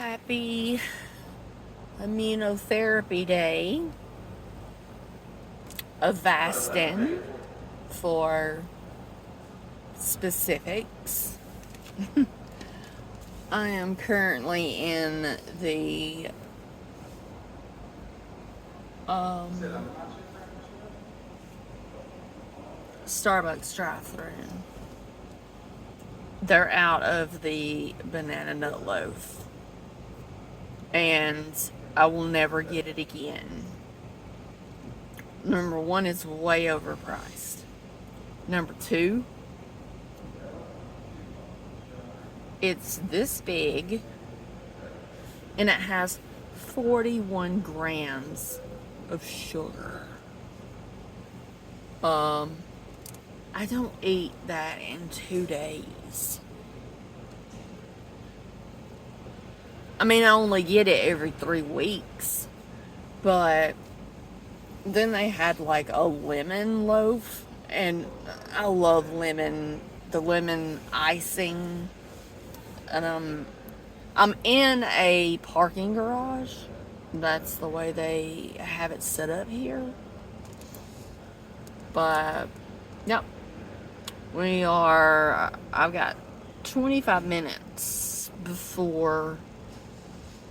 Happy immunotherapy day. Avastin for specifics. I am currently in the Starbucks drive-thru. They're out of the banana nut loaf, and I will never get it again. Number one, it's way overpriced. Number two, it's this big, and it has 41 grams of sugar. I don't eat that in 2 days. I mean, I only get it every 3 weeks, but then they had like a lemon loaf, and I love lemon, the lemon icing. And I'm in a parking garage. That's the way they have it set up here. But yep, I've got 25 minutes before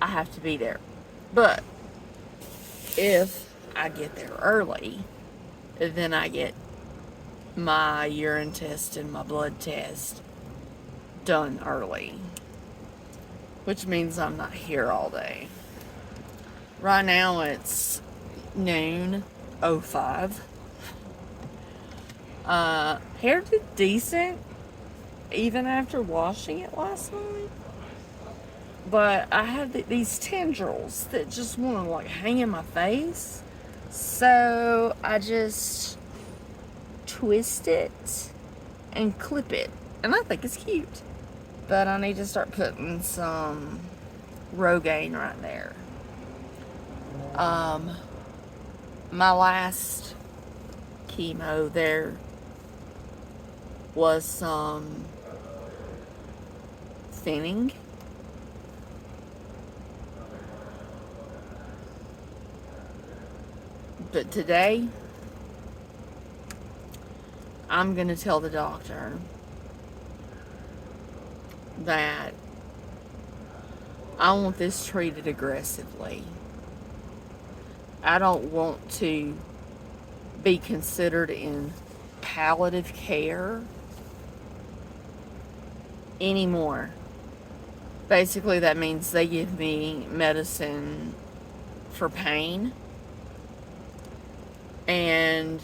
I have to be there. But if I get there early, then I get my urine test and my blood test done early, which means I'm not here all day. Right now it's noon 05. Hair did decent even after washing it last night, but I had these tendrils that just want to like hang in my face, so I just twist it and clip it, and I think it's cute, but I need to start putting some Rogaine right there. My last chemo, there was some thinning. But today, I'm going to tell the doctor that I want this treated aggressively. I don't want to be considered in palliative care anymore. Basically, that means they give me medicine for pain. And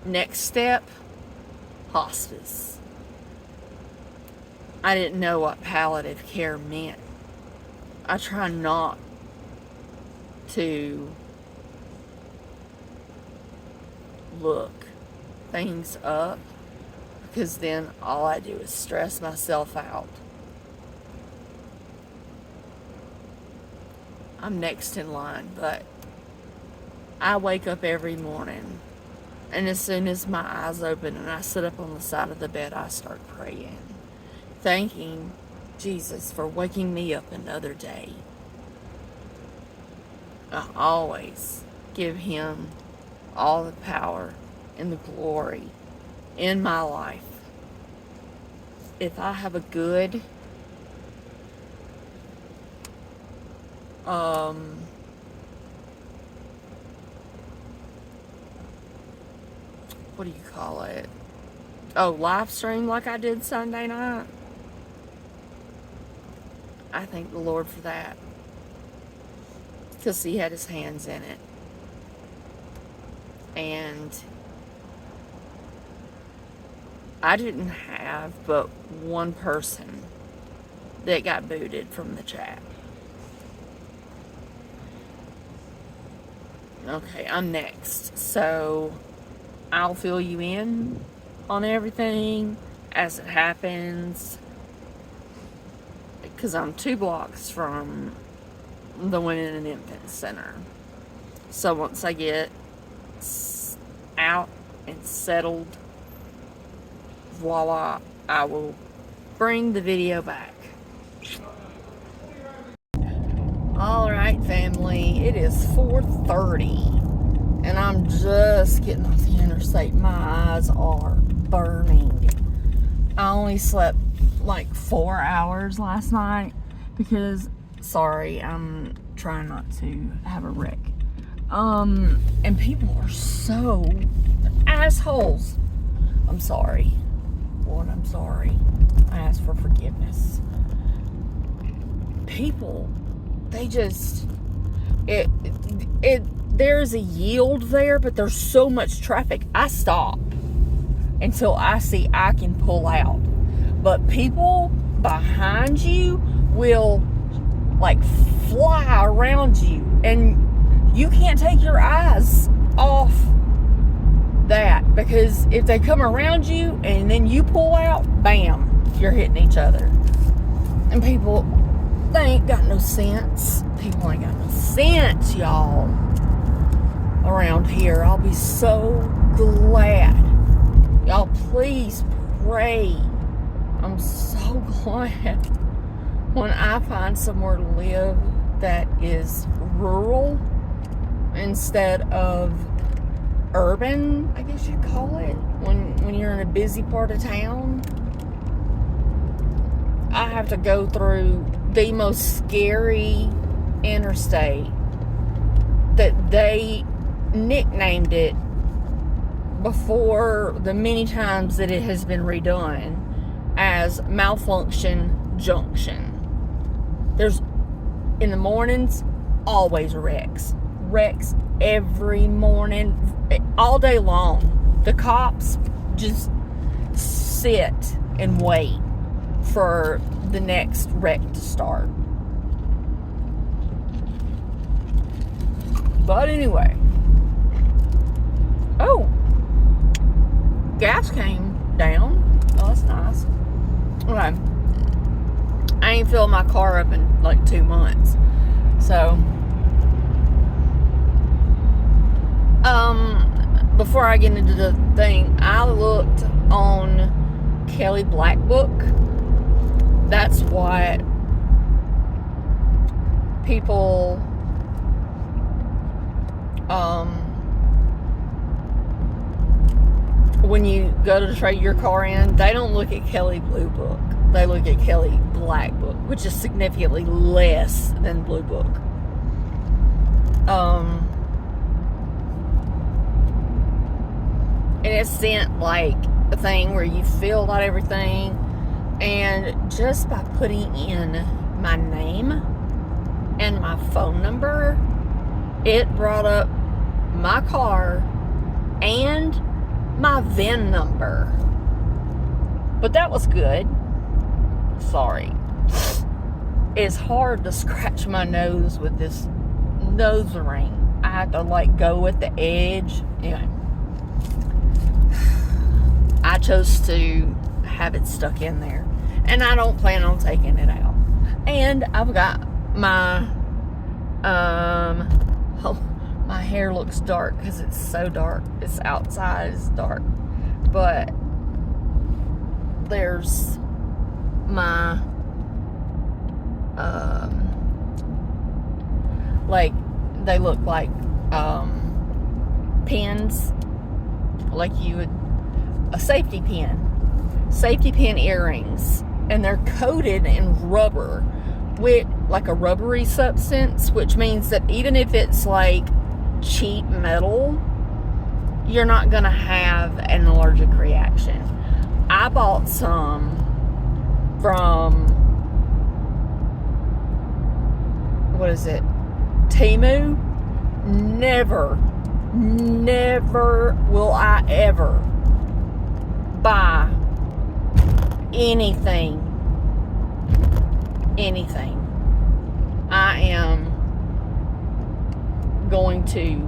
next step, hospice. I didn't know what palliative care meant. I try not to look things up, because then all I do is stress myself out. I'm next in line, but I wake up every morning, and as soon as my eyes open and I sit up on the side of the bed, I start praying, thanking Jesus for waking me up another day. I always give him all the power and the glory in my life. If I have a good what do you call it? Oh, live stream like I did Sunday night. I thank the Lord for that, because he had his hands in it. And I didn't have but one person that got booted from the chat. Okay, I'm next. So I'll fill you in on everything as it happens, because I'm 2 blocks from the Women and Infant Center. So once I get out and settled, voila, I will bring the video back. Alright, family, it is 4:30 and I'm just getting off the interstate. My eyes are burning. I only slept like 4 hours last night because, sorry, I'm trying not to have a wreck. And people are so assholes. I'm sorry. Lord, I'm sorry. I ask for forgiveness. People, they just, there's a yield there, but there's so much traffic. I stop until I see I can pull out. But people behind you will like fly around you, and you can't take your eyes off that, because if they come around you and then you pull out, bam, you're hitting each other. And people, they ain't got no sense. People ain't got no sense, y'all, around here. I'll be so glad. Y'all, please pray. I'm so glad when I find somewhere to live that is rural instead of urban, I guess you'd call it, when you're in a busy part of town. I have to go through the most scary interstate that they nicknamed it before the many times that it has been redone as Malfunction Junction. There's, in the mornings, always wrecks every morning, all day long. The cops just sit and wait for the next wreck to start. But anyway, oh, gas came down. Oh, that's nice. Okay, I ain't filled my car up in like 2 months, so before I get into the thing, I looked on Kelly Black Book. That's what people when you go to trade your car in, they don't look at Kelly Blue Book. They look at Kelly Black Book, which is significantly less than Blue Book. And it's sent like a thing where you fill out everything, and just by putting in my name and my phone number, it brought up my car and my VIN number. But that was good. Sorry. It's hard to scratch my nose with this nose ring. I have to like go at the edge. Anyway, I chose to have it stuck in there, and I don't plan on taking it out. And I've got my oh, my hair looks dark because it's so dark. It's outside, it's dark, but there's my like, they look like pins, like you would, a safety pin earrings, and they're coated in rubber, with like a rubbery substance, which means that even if it's like cheap metal, you're not gonna have an allergic reaction. I bought some from, what is it, Temu. Never will I ever buy anything. I am going to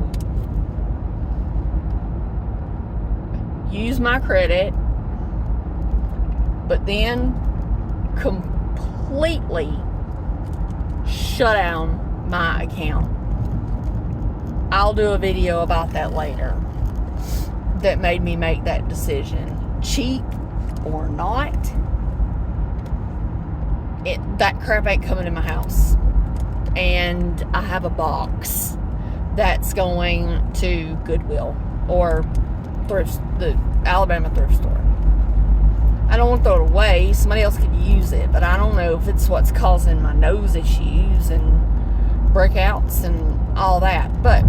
use my credit, but then completely shut down my account. I'll do a video about that later. That made me make that decision. Cheap or not, that crap ain't coming in my house. and I have a box that's going to Goodwill or the Alabama thrift store. I don't want to throw it away. Somebody else could use it, but I don't know if it's what's causing my nose issues and breakouts and all that. But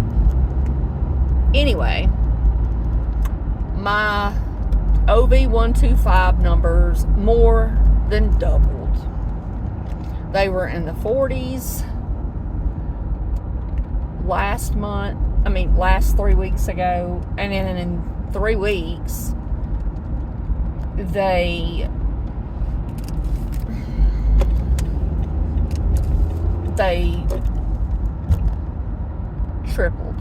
anyway, my OV125 numbers more than doubled. They were in the 40s last 3 weeks ago, and then in 3 weeks they tripled.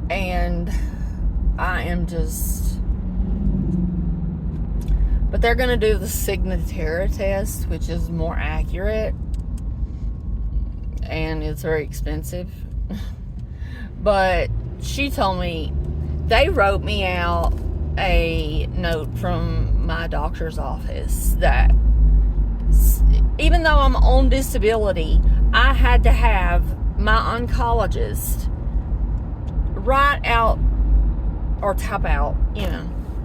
And I am just, but they're going to do the Signatera test, which is more accurate, and it's very expensive. But she told me, they wrote me out a note from my doctor's office that even though I'm on disability, I had to have my oncologist write out or type out,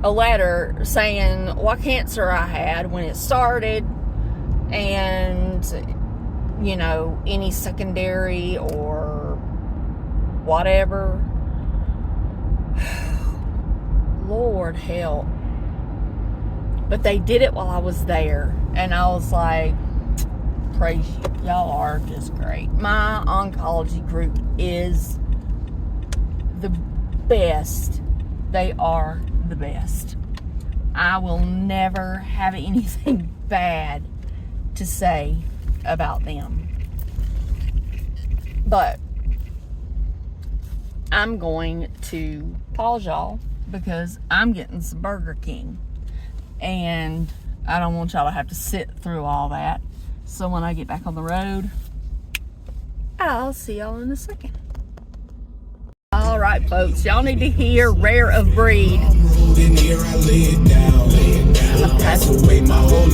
a letter saying what cancer I had, when it started, and, any secondary or whatever. Lord help. But they did it while I was there, and I was like, praise you. Y'all are just great. My oncology group is the best. They are the best. I will never have anything bad to say about them. But I'm going to pause y'all because I'm getting some Burger King, and I don't want y'all to have to sit through all that. So when I get back on the road, I'll see y'all in a second. Alright folks, y'all need to hear Rare of Breed. Pass away my whole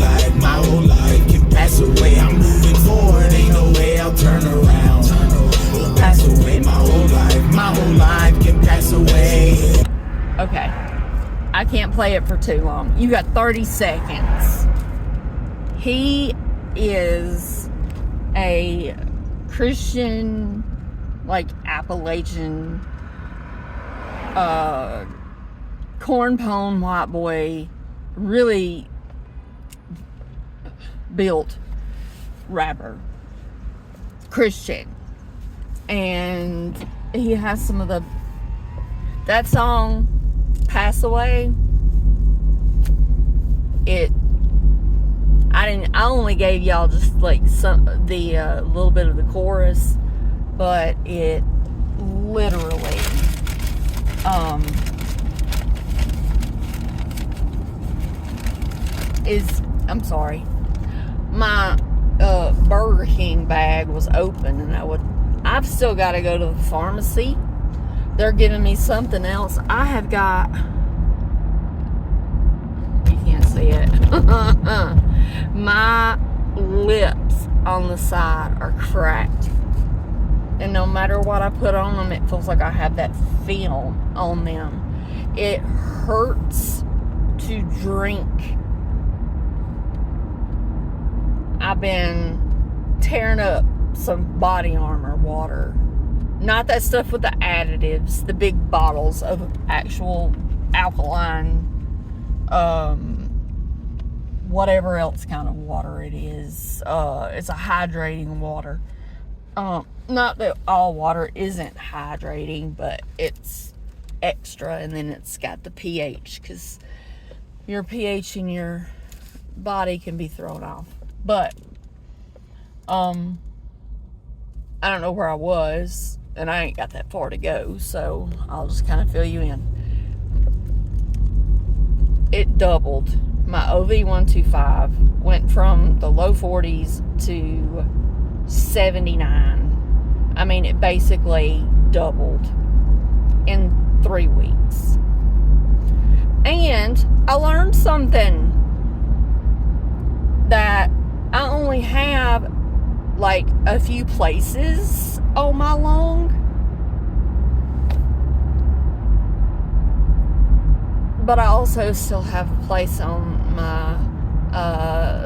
life can pass away. I'm moving forward, ain't no way I'll turn around. Pass away my whole life can pass away. Okay, I can't play it for too long. You got 30 seconds. He is a Christian, like Appalachian, corn pone white boy, really built rapper, Christian, and he has some of that song Pass Away. I only gave y'all just like the little bit of the chorus, but it literally I'm sorry, my Burger King bag was open, and I've still got to go to the pharmacy. They're giving me something else. I have got, you can't see it, my lips on the side are cracked, and no matter what I put on them, it feels like I have that film on them. It hurts to drink. I've been tearing up some Body Armor water. Not that stuff with the additives, the big bottles of actual alkaline, whatever else kind of water it is. It's a hydrating water. Not that all water isn't hydrating, but it's extra, and then it's got the pH, because your pH in your body can be thrown off. But I don't know where I was, and I ain't got that far to go, so I'll just kind of fill you in. It doubled. My OV125 went from the low 40s to 79. I mean, it basically doubled in 3 weeks. And I learned something, that only have like a few places on my lung, but I also still have a place on my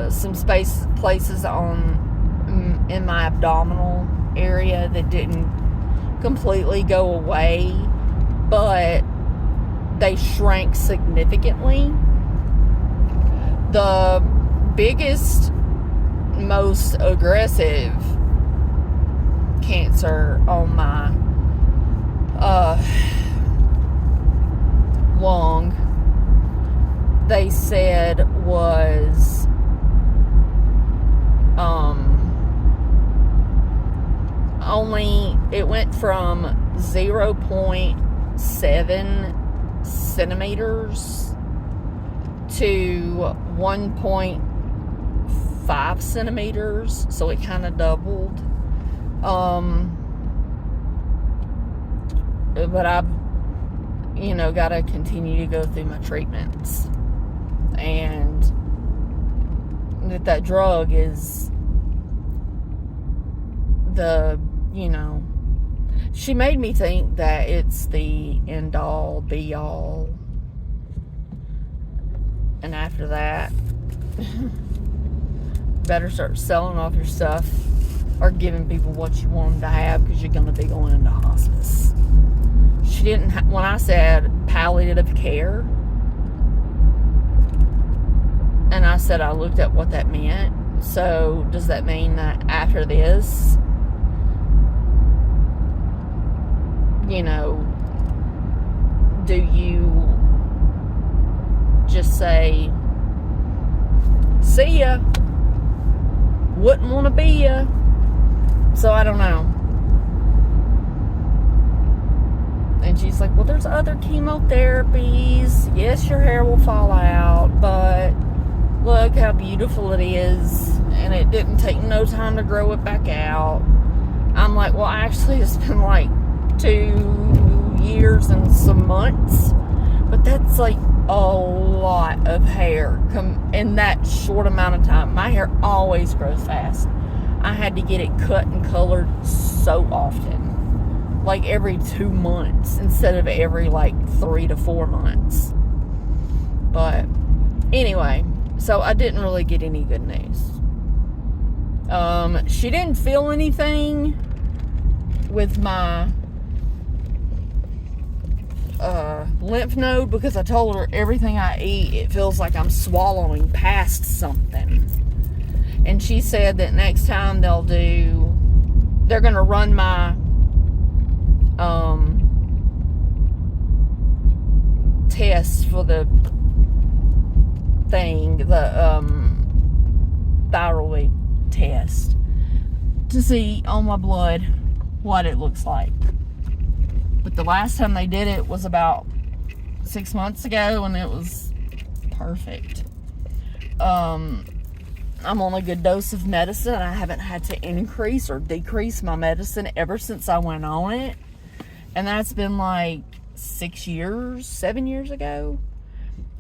some places on in my abdominal area that didn't completely go away, but they shrank significantly. The biggest, most aggressive cancer on my lung, they said, was only, it went from 0.7 centimeters to 1.5 centimeters, so it kind of doubled. But I've, got to continue to go through my treatments, and that drug is the, she made me think that it's the end all be all, and after that, better start selling off your stuff or giving people what you want them to have, because you're going to be going into hospice. She didn't when I said palliative care, and I said I looked at what that meant. So does that mean that after this, do you just say, see ya, wouldn't want to be ya? So I don't know. And she's like, well, there's other chemotherapies. Yes, your hair will fall out, but look how beautiful it is, and it didn't take no time to grow it back out. I'm like, well, actually, it's been like 2 years and some months, but that's like a lot of hair in that short amount of time. My hair always grows fast. I had to get it cut and colored so often, like every 2 months instead of every like 3 to 4 months. But anyway, so I didn't really get any good news. She didn't feel anything with my lymph node, because I told her everything I eat, it feels like I'm swallowing past something. And she said that next time they're going to run my test for the thing, the thyroid test, to see on my blood what it looks like. But the last time they did it was about 6 months ago, and it was perfect. I'm on a good dose of medicine. I haven't had to increase or decrease my medicine ever since I went on it. And that's been like 7 years ago.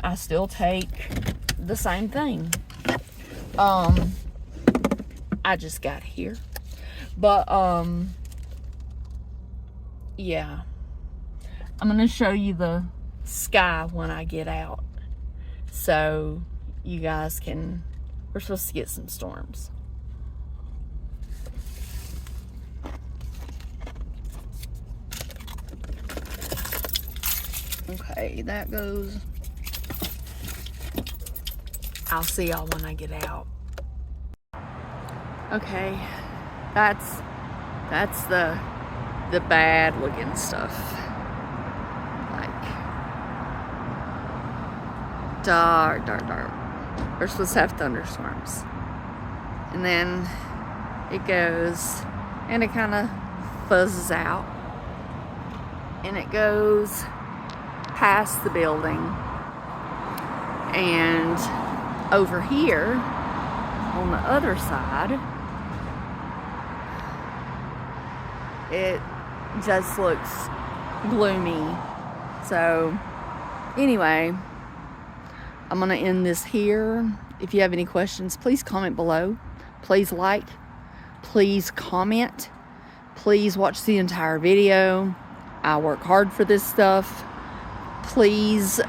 I still take the same thing. I just got here. But, yeah. I'm going to show you the sky when I get out, so you guys can, we're supposed to get some storms. Okay, that goes. I'll see y'all when I get out. Okay, that's the bad looking stuff. Like dark. We're supposed to have thunderstorms. And then it goes and it kind of fuzzes out. And it goes past the building. And over here on the other side, it just looks gloomy. So anyway, I'm gonna end this here. If you have any questions, please comment below. please like, please comment, please watch the entire video. I work hard for this stuff. Please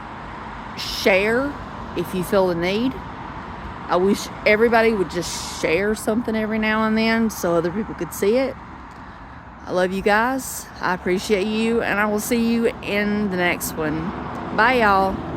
share if you feel the need. I wish everybody would just share something every now and then so other people could see it. I love you guys. I appreciate you, and I will see you in the next one. Bye, y'all.